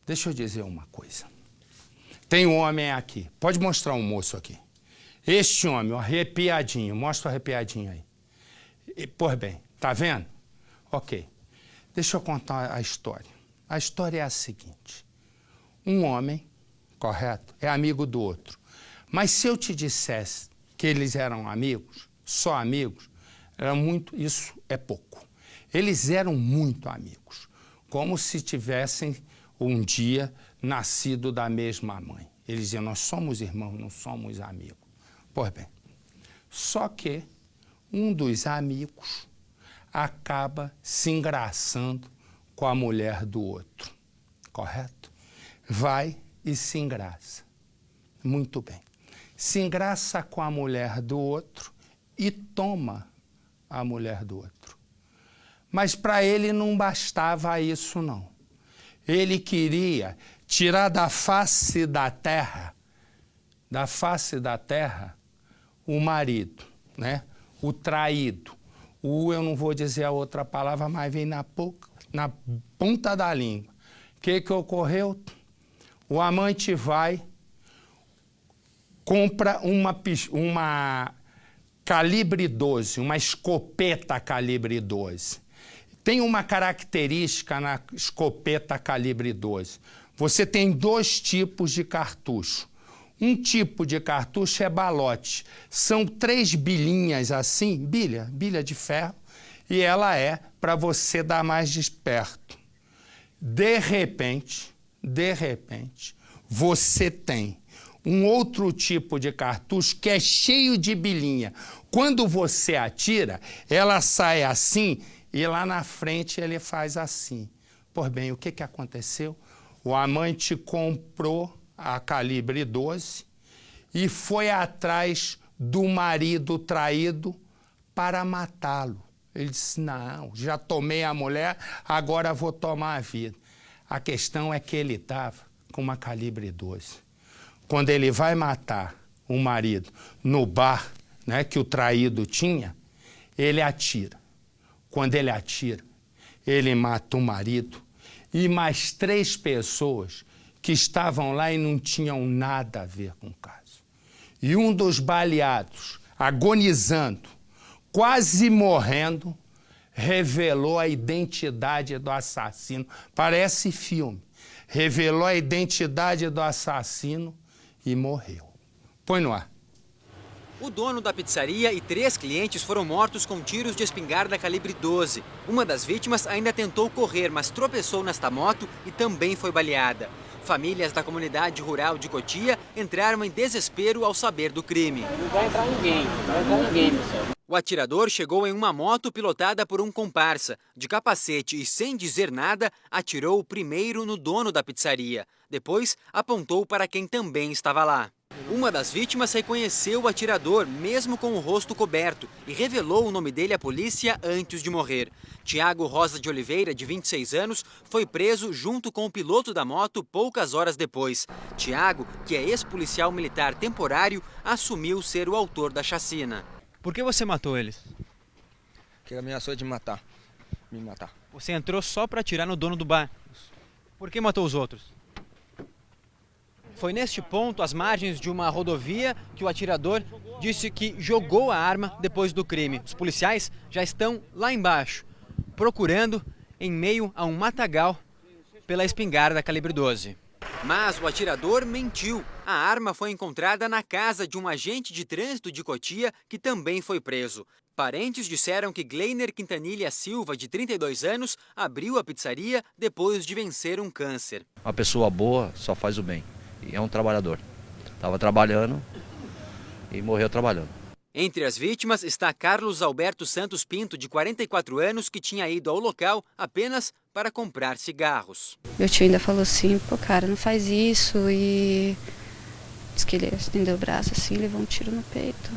Deixa eu dizer uma coisa. Tem um homem aqui. Pode mostrar um moço aqui. Este homem, ó, arrepiadinho. Mostra o arrepiadinho aí. Pois bem, tá vendo? Ok. Deixa eu contar a história. A história é a seguinte. Um homem, correto, é amigo do outro. Mas se eu te dissesse que eles eram amigos, só amigos, isso é pouco. Eles eram muito amigos. Como se tivessem um dia nascido da mesma mãe. Eles diziam, nós somos irmãos, não somos amigos. Pois bem, só que um dos amigos acaba se engraçando com a mulher do outro, correto? Vai e se engraça. Muito bem. Se engraça com a mulher do outro e toma a mulher do outro. Mas para ele não bastava isso, não. Ele queria tirar da face da terra, o marido, né? O traído. Eu não vou dizer a outra palavra, mas vem na ponta da língua. O que ocorreu? O amante vai, compra uma calibre 12, uma escopeta calibre 12. Tem uma característica na escopeta calibre 12. Você tem dois tipos de cartucho. Um tipo de cartucho é balote. São 3 bilhinhas assim, bilha de ferro, e ela é para você dar mais desperto. De repente, você tem um outro tipo de cartucho que é cheio de bilhinha. Quando você atira, ela sai assim e lá na frente ele faz assim. Pois bem, o que aconteceu? O amante comprou a calibre 12 e foi atrás do marido traído para matá-lo. Ele disse, não, já tomei a mulher, agora vou tomar a vida. A questão é que ele estava com uma calibre 12. Quando ele vai matar o marido no bar, né, que o traído tinha, ele atira. Quando ele atira, ele mata o marido e mais 3 pessoas que estavam lá e não tinham nada a ver com o caso. E um dos baleados, agonizando, quase morrendo, revelou a identidade do assassino. Parece filme. Revelou a identidade do assassino e morreu. Põe no ar. O dono da pizzaria e 3 clientes foram mortos com tiros de espingarda calibre 12. Uma das vítimas ainda tentou correr, mas tropeçou nesta moto e também foi baleada. Famílias da comunidade rural de Cotia entraram em desespero ao saber do crime. Não vai entrar ninguém, pessoal. O atirador chegou em uma moto pilotada por um comparsa. De capacete e sem dizer nada, atirou primeiro no dono da pizzaria. Depois, apontou para quem também estava lá. Uma das vítimas reconheceu o atirador, mesmo com o rosto coberto, e revelou o nome dele à polícia antes de morrer. Tiago Rosa de Oliveira, de 26 anos, foi preso junto com o piloto da moto poucas horas depois. Tiago, que é ex-policial militar temporário, assumiu ser o autor da chacina. Por que você matou eles? Porque ele ameaçou de me matar. Você entrou só para atirar no dono do bar. Por que matou os outros? Foi neste ponto, às margens de uma rodovia, que o atirador disse que jogou a arma depois do crime. Os policiais já estão lá embaixo, procurando em meio a um matagal pela espingarda calibre 12. Mas o atirador mentiu. A arma foi encontrada na casa de um agente de trânsito de Cotia, que também foi preso. Parentes disseram que Gleiner Quintanilha Silva, de 32 anos, abriu a pizzaria depois de vencer um câncer. Uma pessoa boa só faz o bem. E é um trabalhador. Estava trabalhando e morreu trabalhando. Entre as vítimas está Carlos Alberto Santos Pinto, de 44 anos, que tinha ido ao local apenas para comprar cigarros. Meu tio ainda falou assim, pô, cara, não faz isso, e diz que ele estendeu o braço assim, levou um tiro no peito.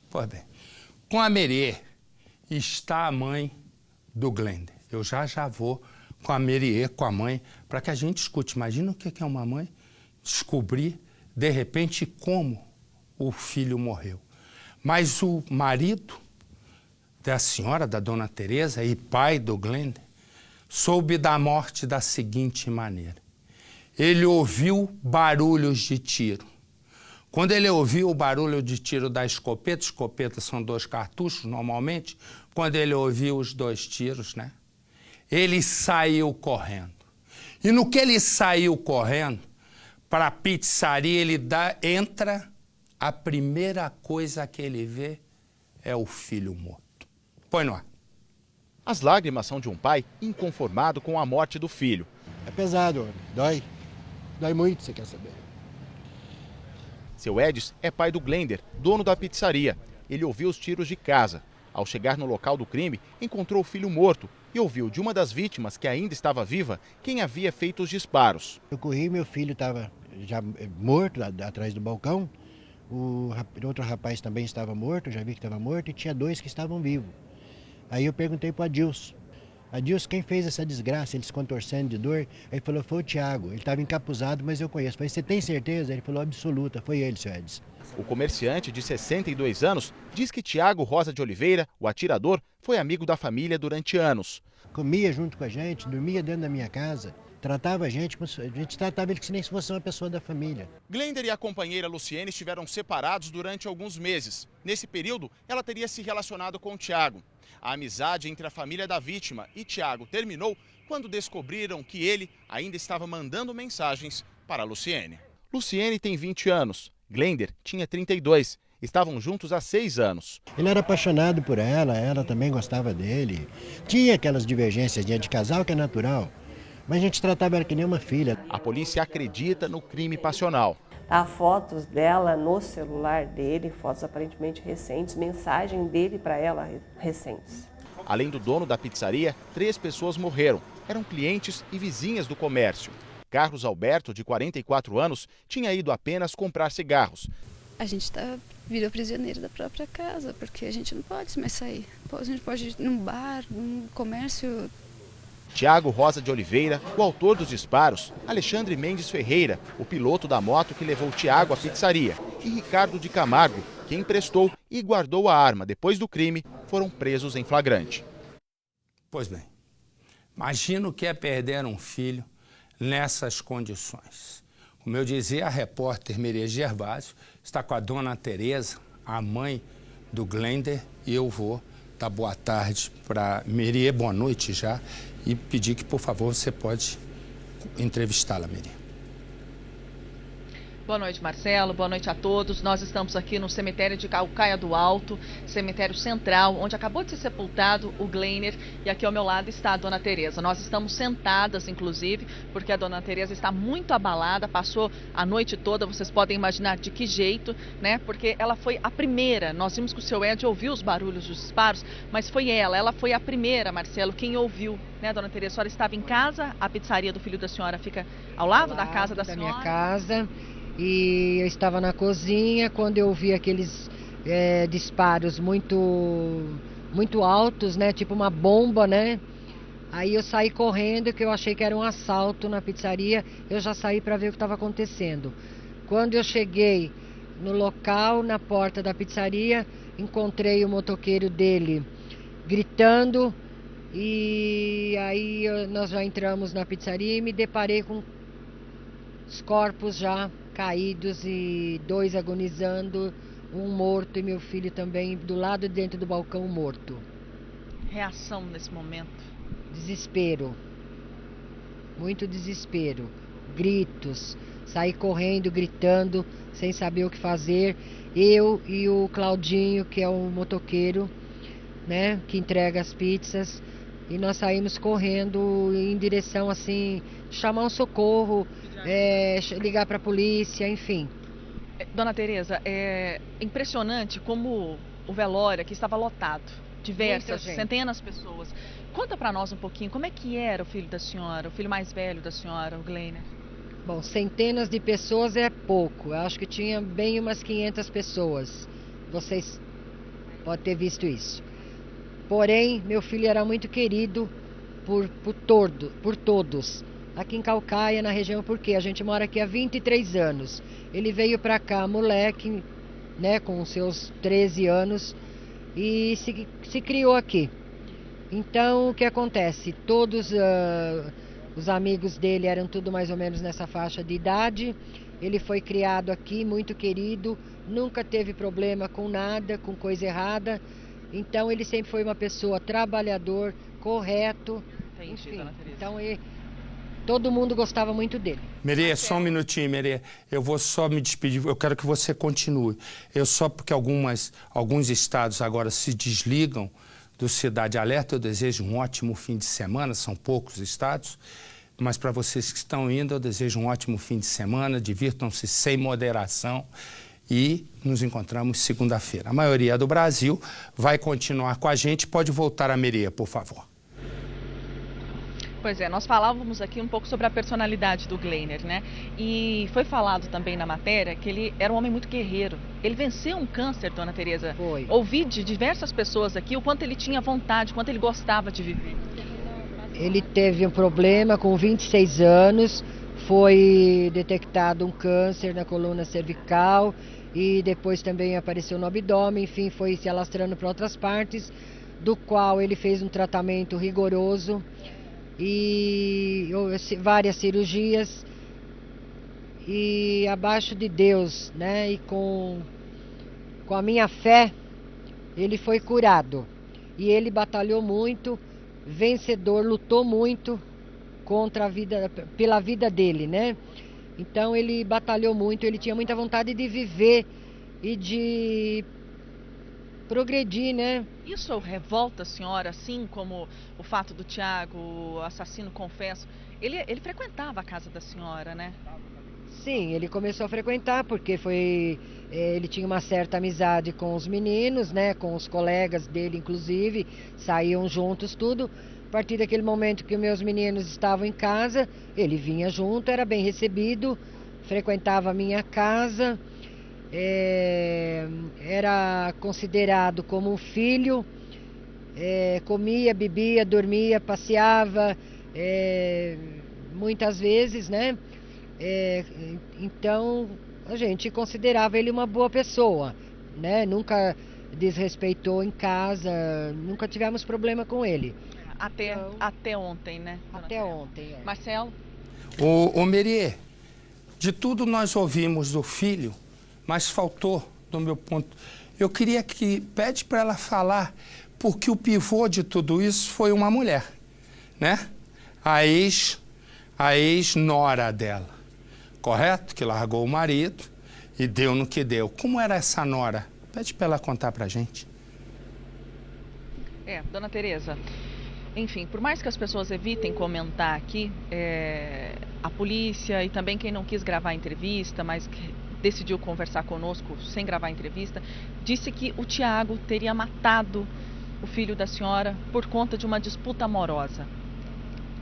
Pois bem. Com a Merie está a mãe do Glender. Eu já vou com a Merie, com a mãe, para que a gente escute. Imagina o que é uma mãe descobrir, de repente, como o filho morreu. Mas o marido da senhora, da dona Teresa, e pai do Glender, soube da morte da seguinte maneira. Ele ouviu barulhos de tiro. Quando ele ouviu o barulho de tiro da escopeta, escopeta são 2 cartuchos normalmente, quando ele ouviu os 2 tiros, né? Ele saiu correndo. E no que ele saiu correndo, para a pizzaria, ele entra, a primeira coisa que ele vê é o filho morto. Põe no ar. As lágrimas são de um pai inconformado com a morte do filho. É pesado, dói. Dói muito, você quer saber. Seu Edis é pai do Glender, dono da pizzaria. Ele ouviu os tiros de casa. Ao chegar no local do crime, encontrou o filho morto e ouviu de uma das vítimas, que ainda estava viva, quem havia feito os disparos. Eu corri, meu filho estava já morto atrás do balcão. O outro rapaz também estava morto, já vi que estava morto, e tinha 2 que estavam vivos. Aí eu perguntei para o Adilson. Adilson, quem fez essa desgraça? Ele se contorcendo de dor. Aí ele falou, foi o Thiago. Ele estava encapuzado, mas eu conheço. Falei, você tem certeza? Ele falou, absoluta, foi ele, seu Edson. O comerciante, de 62 anos, diz que Thiago Rosa de Oliveira, o atirador, foi amigo da família durante anos. Comia junto com a gente, dormia dentro da minha casa, tratava a gente tratava ele que nem se fosse uma pessoa da família. Glender e a companheira Luciene estiveram separados durante alguns meses. Nesse período, ela teria se relacionado com o Thiago. A amizade entre a família da vítima e Thiago terminou quando descobriram que ele ainda estava mandando mensagens para a Luciene. Luciene tem 20 anos, Glender tinha 32. Estavam juntos há 6 anos. Ele era apaixonado por ela também gostava dele. Tinha aquelas divergências de casal que é natural, mas a gente tratava ela que nem uma filha. A polícia acredita no crime passional. Há fotos dela no celular dele, fotos aparentemente recentes, mensagem dele para ela recentes. Além do dono da pizzaria, 3 pessoas morreram. Eram clientes e vizinhas do comércio. Carlos Alberto, de 44 anos, tinha ido apenas comprar cigarros. A gente virou prisioneiro da própria casa, porque a gente não pode mais sair. A gente pode ir num bar, num comércio. Thiago Rosa de Oliveira, o autor dos disparos, Alexandre Mendes Ferreira, o piloto da moto que levou Thiago à pizzaria, e Ricardo de Camargo, que emprestou e guardou a arma depois do crime, foram presos em flagrante. Pois bem, imagina o que é perder um filho nessas condições. Como eu dizia, a repórter Maria Gervásio está com a dona Tereza, a mãe do Glender, e eu vou dar boa tarde para Maria, boa noite já, e pedir que, por favor, você pode entrevistá-la, Maria. Boa noite, Marcelo. Boa noite a todos. Nós estamos aqui no cemitério de Caucaia do Alto, cemitério central, onde acabou de ser sepultado o Glender, e aqui ao meu lado está a dona Tereza. Nós estamos sentadas, inclusive, porque a dona Tereza está muito abalada, passou a noite toda, vocês podem imaginar de que jeito, né? Porque ela foi a primeira. Nós vimos que o seu Ed ouviu os barulhos dos disparos, mas foi ela foi a primeira, Marcelo, quem ouviu, né, dona Tereza? A senhora estava em casa, a pizzaria do filho da senhora fica ao lado da casa da senhora? Minha casa. E eu estava na cozinha quando eu ouvi aqueles disparos muito altos, né? Tipo uma bomba, né? Aí eu saí correndo, que eu achei que era um assalto na pizzaria. Eu já saí para ver o que estava acontecendo. Quando eu cheguei no local, na porta da pizzaria, encontrei o motoqueiro dele gritando. E aí nós já entramos na pizzaria e me deparei com os corpos já caídos e 2 agonizando, um morto e meu filho também do lado de dentro do balcão morto. Reação nesse momento? Desespero, muito desespero, gritos, saí correndo, gritando, sem saber o que fazer. Eu e o Claudinho, que é o motoqueiro, né, que entrega as pizzas, e nós saímos correndo em direção assim, chamar um socorro, ligar para a polícia, enfim. Dona Tereza, é impressionante como o velório aqui estava lotado, diversas, centenas de pessoas. Conta para nós um pouquinho, como é que era o filho da senhora, o filho mais velho da senhora, o Glender? Bom, centenas de pessoas é pouco, eu acho que tinha bem umas 500 pessoas, vocês podem ter visto isso. Porém, meu filho era muito querido por todos. Aqui em Caucaia, na região, porque a gente mora aqui há 23 anos. Ele veio para cá, moleque, né, com seus 13 anos, e se criou aqui. Então, o que acontece? Todos os amigos dele eram tudo mais ou menos nessa faixa de idade. Ele foi criado aqui, muito querido, nunca teve problema com nada, com coisa errada. Então, ele sempre foi uma pessoa trabalhador, correto. Entendi, enfim, dona Tereza. então, todo mundo gostava muito dele. Merê, só um minutinho, Merê. Eu vou só me despedir, eu quero que você continue. Porque alguns estados agora se desligam do Cidade Alerta, eu desejo um ótimo fim de semana, são poucos estados, mas para vocês que estão indo, eu desejo um ótimo fim de semana, divirtam-se sem moderação e nos encontramos segunda-feira. A maioria do Brasil vai continuar com a gente, pode voltar a Merê, por favor. Pois é, nós falávamos aqui um pouco sobre a personalidade do Gleiner, né? E foi falado também na matéria que ele era um homem muito guerreiro. Ele venceu um câncer, dona Tereza. Foi. Ouvi de diversas pessoas aqui o quanto ele tinha vontade, o quanto ele gostava de viver. Ele teve um problema com 26 anos, foi detectado um câncer na coluna cervical e depois também apareceu no abdômen, enfim, foi se alastrando para outras partes, do qual ele fez um tratamento rigoroso e várias cirurgias e abaixo de Deus, né, e com a minha fé, ele foi curado. E ele batalhou muito, vencedor, lutou muito pela vida dele, né? Então ele batalhou muito, ele tinha muita vontade de viver e de progredir, né? Isso revolta a senhora, assim como o fato do Tiago, o assassino confesso, ele frequentava a casa da senhora, né? Sim, ele começou a frequentar porque ele tinha uma certa amizade com os meninos, né? Com os colegas dele, inclusive, saíam juntos, tudo. A partir daquele momento que meus meninos estavam em casa, ele vinha junto, era bem recebido, frequentava a minha casa. Era considerado como um filho, comia, bebia, dormia, passeava, muitas vezes, né? Então a gente considerava ele uma boa pessoa, né? Nunca desrespeitou em casa, nunca tivemos problema com ele. Até ontem, né? Até ontem. Marcelo? Ô Merê, de tudo nós ouvimos do filho, mas faltou, do meu ponto. Eu queria que pede para ela falar, porque o pivô de tudo isso foi uma mulher, né? A ex-nora dela, correto? Que largou o marido e deu no que deu. Como era essa nora? Pede para ela contar pra gente. Dona Tereza, enfim, por mais que as pessoas evitem comentar aqui, a polícia e também quem não quis gravar a entrevista, mas decidiu conversar conosco sem gravar a entrevista, disse que o Tiago teria matado o filho da senhora por conta de uma disputa amorosa.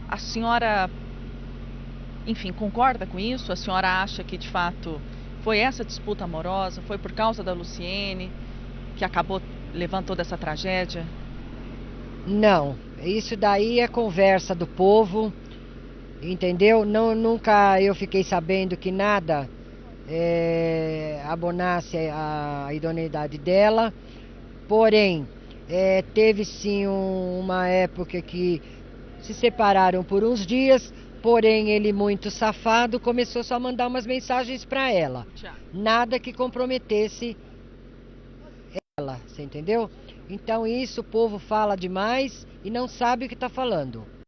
A senhora, enfim, concorda com isso? A senhora acha que, de fato, foi essa disputa amorosa, foi por causa da Luciene que acabou levando toda essa tragédia? Não, isso daí é conversa do povo, entendeu? Nunca eu fiquei sabendo que nada abonasse a idoneidade dela, porém, teve sim uma época que se separaram por uns dias, porém ele muito safado começou só a mandar umas mensagens para ela, nada que comprometesse ela, você entendeu? Então isso o povo fala demais e não sabe o que está falando.